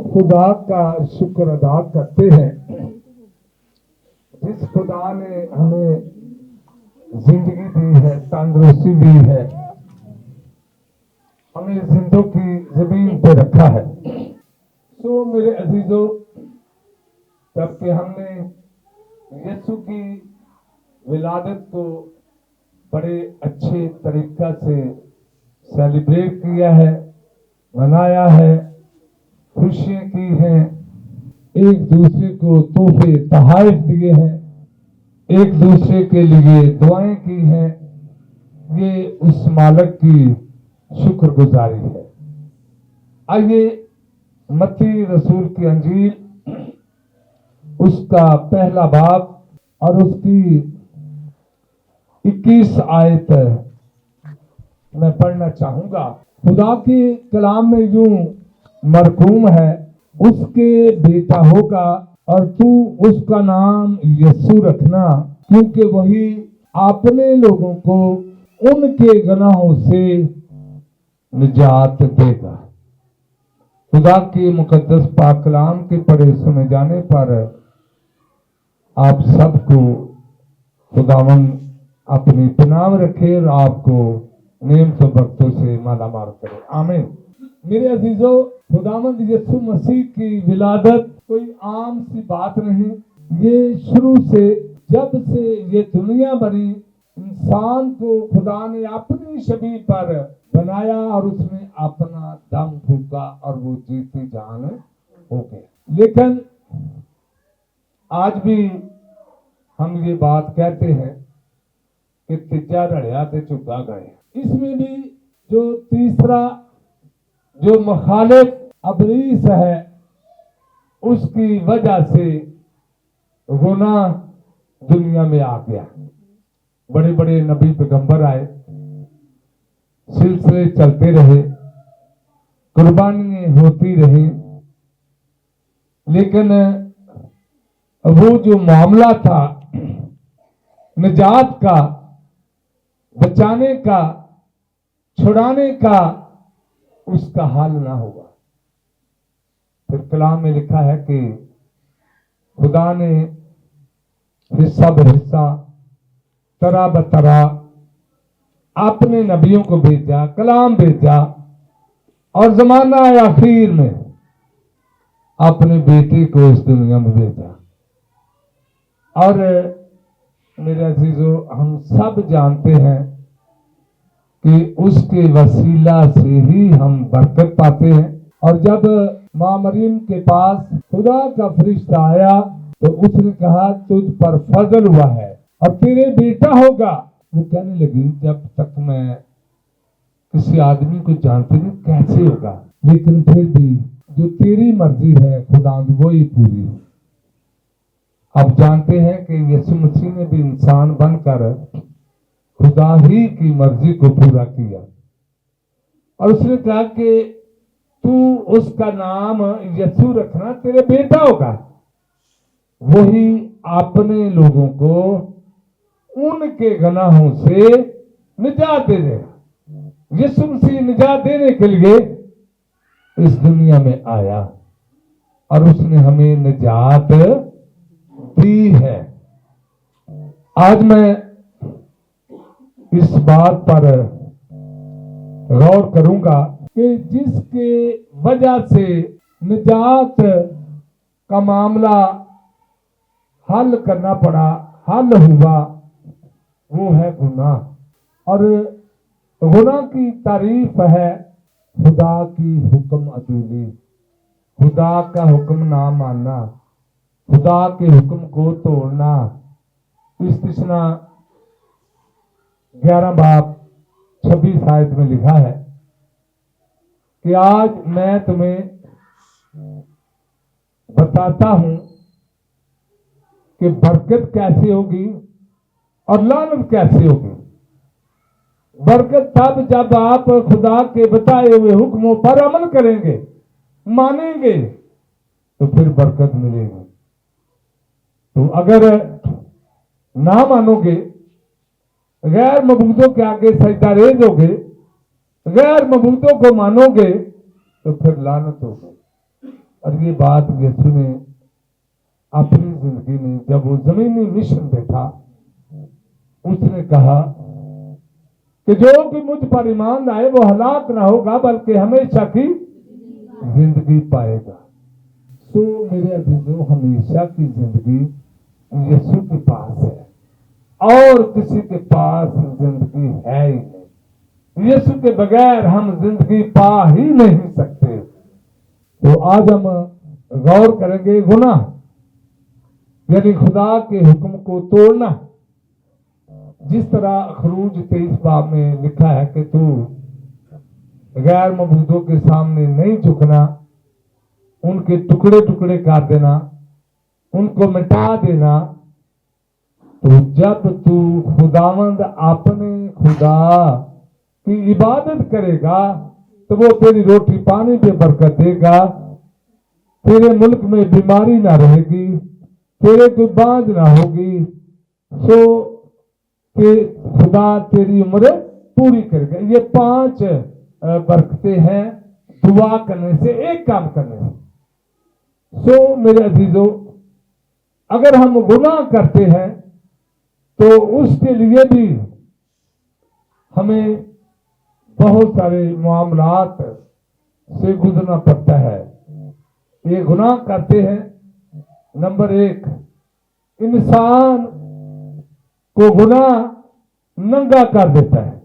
खुदा का शुक्र अदा करते हैं जिस खुदा ने हमें जिंदगी दी है, तंदुरुस्ती दी है, हमें जिंदों की जमीन पे रखा है। सो मेरे अजीजों, जबकि हमने यीशु की विलादत को बड़े अच्छे तरीका से सेलिब्रेट किया है, मनाया है, खुशियाँ की हैं, एक दूसरे को तोहफे तोहफे दिए हैं, एक दूसरे के लिए दुआएं की हैं, ये उस मालिक की शुक्रगुजारी है। आइए मत्ती रसूल की अंजील उसका पहला बाब और उसकी 21 आयत मैं पढ़ना चाहूंगा। खुदा के कलाम में यूं मरकूम है, उसके बेटा होगा और तू उसका नाम यीशु रखना, क्योंकि वही अपने लोगों को उनके गुनाहों से निजात देगा। खुदा के मुकद्दस पाक कलाम के पढ़े सुने जाने पर आप सबको खुदावन अपनी पनाह में रखे और आपको नेमत बरकतों से मालामाल करे। आमीन। मेरे अजीजों, खुदावंद यीशु मसीह की विलादत कोई आम सी बात नहीं। ये शुरू से, जब से ये दुनिया बनी, इंसान को खुदा ने अपनी छवि पर बनाया और उसमें अपना दम फूका और वो जीती जान हो गए। लेकिन आज भी हम ये बात कहते हैं कि तीजा रड़िया ते चुगा गए। इसमें भी जो तीसरा जो मुखालिफ अबलीस है, उसकी वजह से गुनाह दुनिया में आ गया। बड़े बड़े नबी पैगंबर आए, सिलसिले चलते रहे, कुर्बानियां होती रही, लेकिन वो जो मामला था निजात का, बचाने का, छुड़ाने का, उसका हल ना हुआ। फिर कलाम में लिखा है कि खुदा ने हिस्सा बहिस्सा, तरह बतरा अपने नबियों को भेजा, कलाम भेजा और जमाना आखिर में अपने बेटे को इस दुनिया में भेजा। और मेरे अजीजों, हम सब जानते हैं कि उसके वसीला से ही हम बरकत पाते हैं। और जब माँ मरियम के पास खुदा का फरिश्ता आया तो उसने कहा तुझ पर फजल हुआ है और तेरे बेटा होगा। वो कहने लगी जब तक मैं किसी आदमी को जानती नहीं कैसे होगा, लेकिन फिर भी जो तेरी मर्जी है खुदा वही पूरी हो। अब जानते हैं कि यीशु मसीह ने भी इंसान बनकर खुदा ही की मर्जी को पूरा किया और उसने कहा कि तू उसका नाम यीशु रखना, तेरे बेटा होगा, वही अपने लोगों को उनके गुनाहों से निजात दे देगा। यीशु मसीह निजात देने के लिए इस दुनिया में आया और उसने हमें निजात दी है। आज मैं इस बात पर गौर करूंगा कि जिसके वजह से निजात का मामला हल करना पड़ा, हल हुआ, वो है गुनाह। और गुनाह की तारीफ है खुदा की हुक्म अदूली, खुदा का हुक्म ना मानना, खुदा के हुक्म को तोड़ना। इस्तिस्ना 11 बाब 26 आयत में लिखा है कि आज मैं तुम्हें बताता हूं कि बरकत कैसे होगी और लानत कैसे होगी। बरकत तब जब आप खुदा के बताए हुए हुक्मों पर अमल करेंगे, मानेंगे, तो फिर बरकत मिलेगी। तो अगर ना मानोगे, गैर मबूदों के आगे सजदा रेज होगे, गैर मबूदों को मानोगे, तो फिर लानत होगी। اور یہ بات یسوع نے اپنی زندگی میں جب وہ زمینی مشن پہ تھا اس نے کہا کہ جو کہ مجھ پر ایمان لائے وہ ہلاک نہ ہوگا بلکہ ہمیشہ کی زندگی پائے گا. سو میرے عزیزوں ہمیشہ کی زندگی یسوع کے پاس ہے اور کسی کے پاس زندگی ہے ہی نہیں. یسوع کے بغیر ہم زندگی پا ہی نہیں سکتے. تو آج ہم غور کریں گے گناہ یعنی خدا کے حکم کو توڑنا. جس طرح خروج 23 باب میں لکھا ہے کہ تو غیر معبودوں کے سامنے نہیں جھکنا، ان کے ٹکڑے ٹکڑے کر دینا، ان کو مٹا دینا. تو جب تو خداوند اپنے خدا کی عبادت کرے گا تو وہ تیری روٹی پانی پہ برکت دے گا، تیرے ملک میں بیماری نہ رہے گی، تیرے کوئی بانجھ نہ ہوگی. سو کہ خدا تیری عمر پوری کرے گا. یہ 5 برکتیں ہیں دعا کرنے سے، ایک کام کرنے سے. سو میرے عزیزوں اگر ہم گناہ کرتے ہیں تو اس کے لیے بھی ہمیں بہت سارے معاملات سے گزرنا پڑتا ہے. یہ گناہ کرتے ہیں. نمبر 1 انسان کو گناہ ننگا کر دیتا ہے.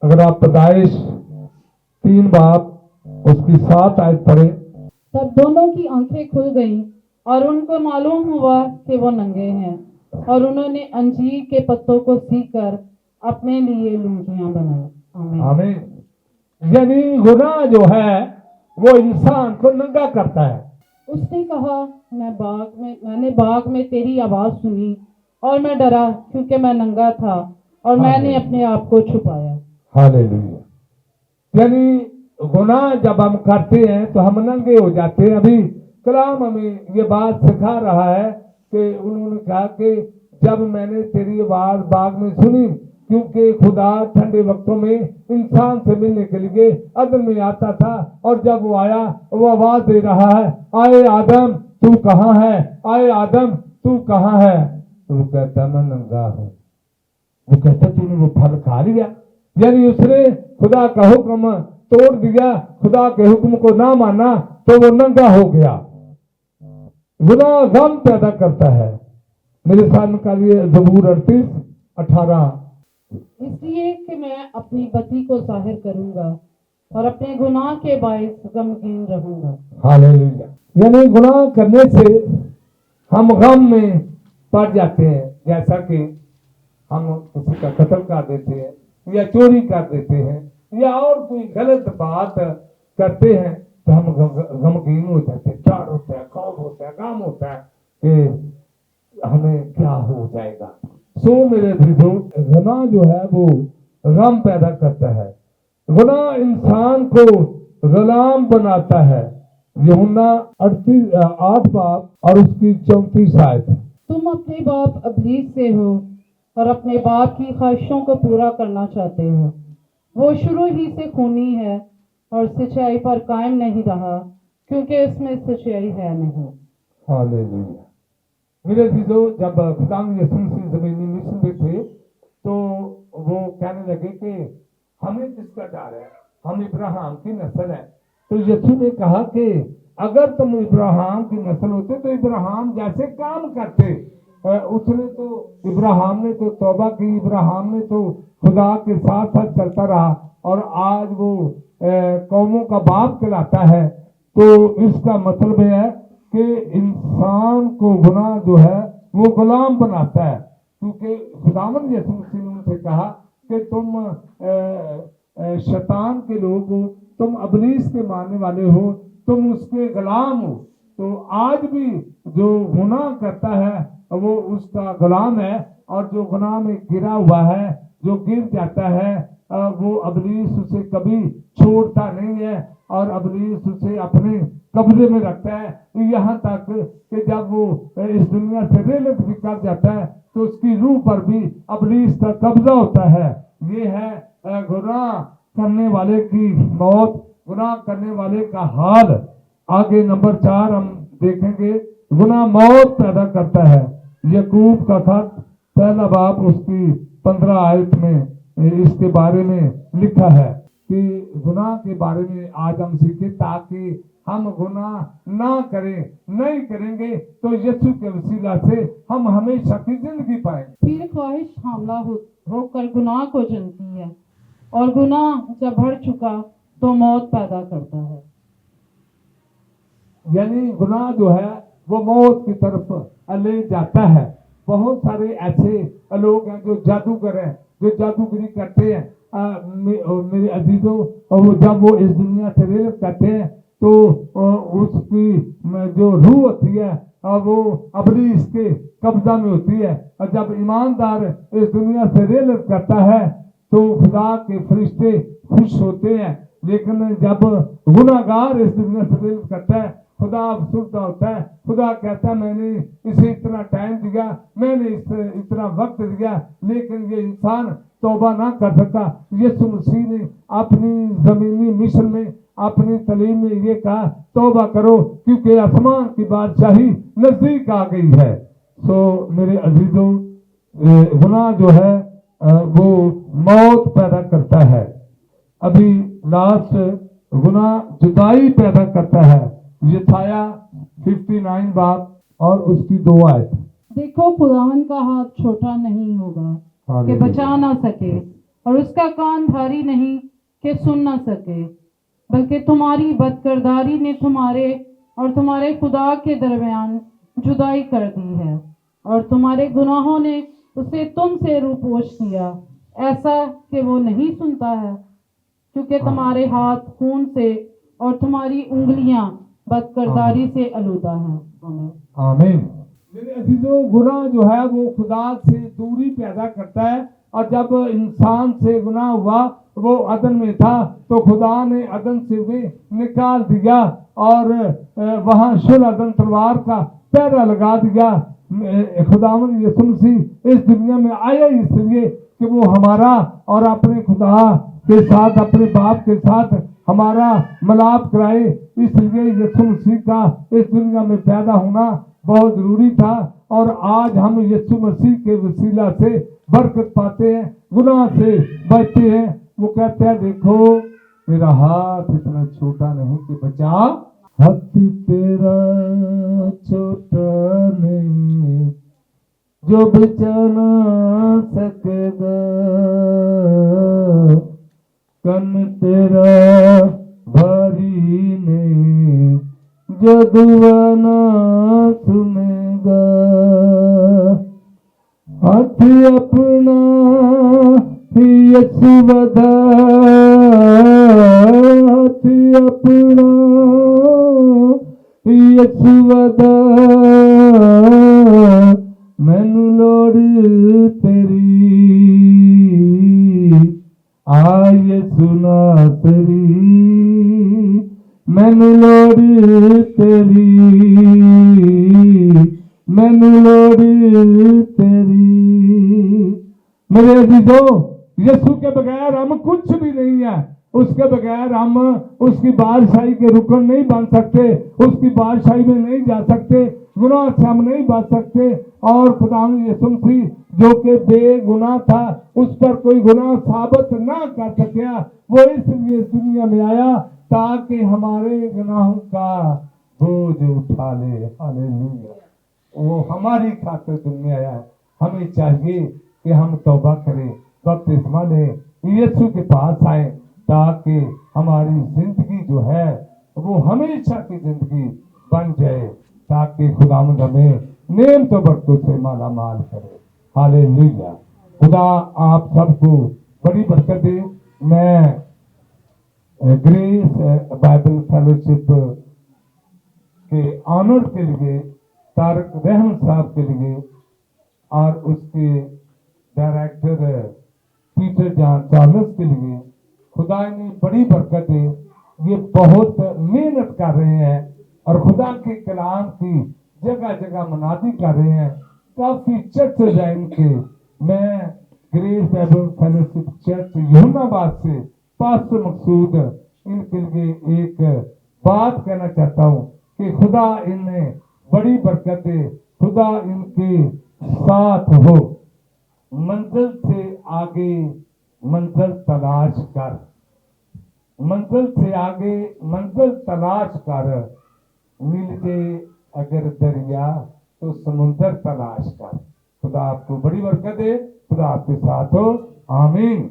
اگر آپ پیدائش 3 باب اس کی 7 آیت پڑھیں. تب دونوں کی آنکھیں کھل گئیں اور ان کو معلوم ہوا کہ وہ ننگے ہیں، اور انہوں نے انجیر کے پتوں کو سی کر اپنے لیے لنگیاں بنائی. آمین. آمین. یعنی گناہ جو ہے وہ انسان کو ننگا کرتا ہے. اس نے کہا میں نے باغ میں تیری آواز سنی اور میں ڈرا کیونکہ میں ننگا تھا اور میں نے اپنے آپ کو چھپایا. ہاللیلویا. یعنی گناہ جب ہم کرتے ہیں تو ہم ننگے ہو جاتے ہیں. ابھی کلام ہمیں یہ بات سکھا رہا ہے کہ انہوں نے کہا کہ جب میں نے تیری آواز باغ میں سنی، کیونکہ خدا ٹھنڈے وقتوں میں انسان سے ملنے کے لیے عدن میں آتا تھا، اور جب وہ آیا وہ آواز دے رہا ہے، آئے آدم تو کہاں ہے، آئے آدم تو کہاں ہے. تو وہ کہتا میں ننگا ہوں. وہ کہتا تو نے وہ پھل کھا لیا. یعنی اس نے خدا کا حکم توڑ دیا، خدا کے حکم کو نہ مانا تو وہ ننگا ہو گیا. گناہ غم پیدا کرتا ہے. میرے ساتھ نکالیے زبور 38:18. اس لیے کہ میں اپنی بدی کو ظاہر کروں گا اور اپنے گناہ کے باعث غمگین رہوں گا. ہاللیلویا. یعنی گناہ کرنے سے ہم غم میں پڑ جاتے ہیں. جیسا کہ ہم کسی کا قتل کر دیتے ہیں یا چوری کر دیتے ہیں یا اور کوئی غلط بات کرتے ہیں تو ہم غمگین ہو جاتے ہیں. ڈر ہوتا ہے، خوف ہوتا ہے، غم ہوتا ہے کہ ہمیں کیا ہو جائے گا. سو میرے بھائیو گناہ جو ہے وہ غم پیدا کرتا ہے. گناہ انسان کو غلام بناتا ہے. یوحنا 8 باب اور اس کی 34 آیت. تم اپنے باپ ابلیس سے ہو اور اپنے باپ کی خواہشوں کو پورا کرنا چاہتے ہو. وہ شروع ہی سے خونی ہے اور سچائی پر قائم نہیں رہا کیونکہ اس میں سچائی ہے نہیں. ہاللیلویا. میرے عزیزو جب خدا یسوع مسیح زمینی مشن میں تھے تو وہ کہنے لگے کہ ہمیں کس کا ڈر ہے، ہم ابراہیم کی نسل ہے. تو یسوع نے کہا کہ اگر تم ابراہیم کی نسل ہوتے تو ابراہیم جیسے کام کرتے. اس نے تو ابراہیم نے تو توبہ کی، ابراہیم نے تو خدا کے ساتھ ساتھ چلتا رہا اور آج وہ قوموں کا باپ کہلاتا ہے. تو اس کا مطلب ہے کہ انسان کو گناہ جو ہے وہ غلام بناتا ہے. کیونکہ خداوند یسوع مسیح نے ان سے کہا کہ تم شیطان کے لوگ ہو، تم ابلیس کے ماننے والے ہو، تم اس کے غلام ہو. تو آج بھی جو گناہ کرتا ہے وہ اس کا غلام ہے، اور جو گناہ میں گرا ہوا ہے، جو گر جاتا ہے، وہ ابلیس اسے کبھی چھوڑتا نہیں ہے اور ابلیس اسے اپنے قبضے میں رکھتا ہے، یہاں تک کہ جب وہ اس دنیا سے رحلت بھی کر جاتا ہے تو اس کی روح پر بھی ابلیس کا قبضہ ہوتا ہے. یہ ہے گناہ کرنے والے کی موت، گناہ کرنے والے کا حال. आगे नंबर 4 हम देखेंगे, गुनाह मौत पैदा करता है। यकूब का खत पहला बाब उसकी 15 आयत में इसके बारे में लिखा है कि गुनाह के बारे में आज हम सीखें ताकि हम गुनाह ना करें। नहीं करेंगे तो यीशु के वसीला से हम हमेशा की जिंदगी पाएंगे। फिर ख्वाहिश हामला होकर गुनाह को जन्मती है, और गुनाह जब बढ़ चुका तो मौत पैदा करता है। यानी गुनाह जो है वो मौत की तरफ ले जाता है। बहुत सारे ऐसे लोग हैं जो जादूगर हैं, जो जादूगरी करते हैं। मेरे अजीजों, वो जब वो इस दुनिया से रेलत करते हैं तो उसकी जो रूह होती है वो अबलीस के कब्जा में होती है। और जब ईमानदार इस दुनिया से रेलत करता है तो खुदा के फरिश्ते खुश होते हैं। लेकिन जब गुनाहगार इस दुनिया से रेलत करता है, खुदा अफसुर्दा होता है। खुदा कहता है मैंने इसे इतना टाइम दिया, मैंने इसे इतना वक्त दिया, लेकिन ये इंसान तौबा ना कर सका। यीशु मसीह ने अपनी जमीनी मिशन में, अपनी तालीम में ये कहा तौबा करो क्योंकि आसमान की बादशाही नजदीक आ गई है। सो मेरे अजीजों, गुनाह जो है वो मौत पैदा करता है। अभी लास्ट गुनाह जुदाई पैदा करता है। यशाया 59 बाब और उसकी 2 आयत। देखो, खुदावन का हाथ छोटा नहीं होगा कि बचा ना सके, और उसका कान भारी नहीं कि सुन ना सके, बल्कि तुम्हारी बदकिरदारी ने तुम्हारे और तुम्हारे खुदा के दरमियान जुदाई कर दी है, और तुम्हारे गुनाहों ने उसे तुमसे रूपोश किया, ऐसा कि वो नहीं सुनता है, क्योंकि तुम्हारे हाथ खून से और तुम्हारी उंगलियां बदकिरदारी से आलूदा हैं। आमीन। मेरे अजीजों, गुनाह जो है वो खुदा से दूरी पैदा करता है। और जब इंसान से गुनाह हुआ, वो अदन में था तो खुदा ने अदन से भी निकाल दिया और वहां शुल अदन तलवार का पहरा लगा दिया। खुदावन यीशु मसीह इस दुनिया में आया इसलिए कि वो हमारा और अपने खुदा के साथ, अपने बाप के साथ हमारा मिलाप कराए। इसलिए यीशु मसीह का इस दुनिया में पैदा होना बहुत जरूरी था। और आज हम यीशु मसीह के वसीला से बरकत पाते हैं, गुनाह से बचते हैं। वो कहते हैं देखो मेरा हाथ इतना छोटा नहीं कि बचा, हाथ तेरा छोटा नहीं जो बचा ना सकेगा, कन तेरा भारी नहीं जो दुआ ना सुनेगा, हाथ अपना यीशु बधा, हाथ अपना यीशु बधा, मैनू लोड़ तेरी आए सुना तेरी, मैनू लोड़ तेरी, मैनू लोड़ तेरी। मेरे अजीजों, यीशु के बगैर हम कुछ भी नहीं है। उसके बगैर हम उसकी बादशाही के रुकन नहीं बन सकते, उसकी बादशाही में नहीं जा सकते, गुनाह से हम नहीं बच सकते। और खुदा यीशु मसीह जो कि बेगुनाह था, उस पर कोई गुनाह साबित ना कर सका, वो इसलिए इस दुनिया में आया ताकि हमारे गुनाहों का बोझ उठा ले। हालेलुया। वो हमारी खातिर दुनिया आया है। हमें चाहिए कि हम तौबा करें, बपतिस्मा लें, यीशु के पास आए ताकि हमारी जिंदगी जो है वो हमेशा की जिंदगी बन जाए, ताकि खुदावंद हमें नेम तो बरकतों से माला माल करे। हालेलुया। खुदा आप सबको बड़ी बरकत दे। मैं ग्रेस बाइबल फेलोशिप के ऑनर के लिए तारक रहमान साहब के लिए और उसके डायरेक्टर पीटर जॉन चार्ल्स के लिए खुदा ने बड़ी बरकत है। ये बहुत मेहनत कर रहे हैं और खुदा के कलाम की जगह जगह मनादी कर रहे हैं। काफी चर्च है इनके। मैं ग्रेस बाइबल फेलोशिप चर्च यूनाबाद से पास्टर मकसूद इनके लिए एक बात कहना चाहता हूँ कि खुदा इन्हें बड़ी बरकत दे, खुदा इनके साथ हो। मंजिल से आगे मंजिल तलाश कर, मंजिल से आगे मंजिल तलाश कर, मिल जाए अगर दरिया तो समुंदर तलाश कर। खुदा आपको बड़ी बरकत दे, खुदा आपके साथ हो, आमीन।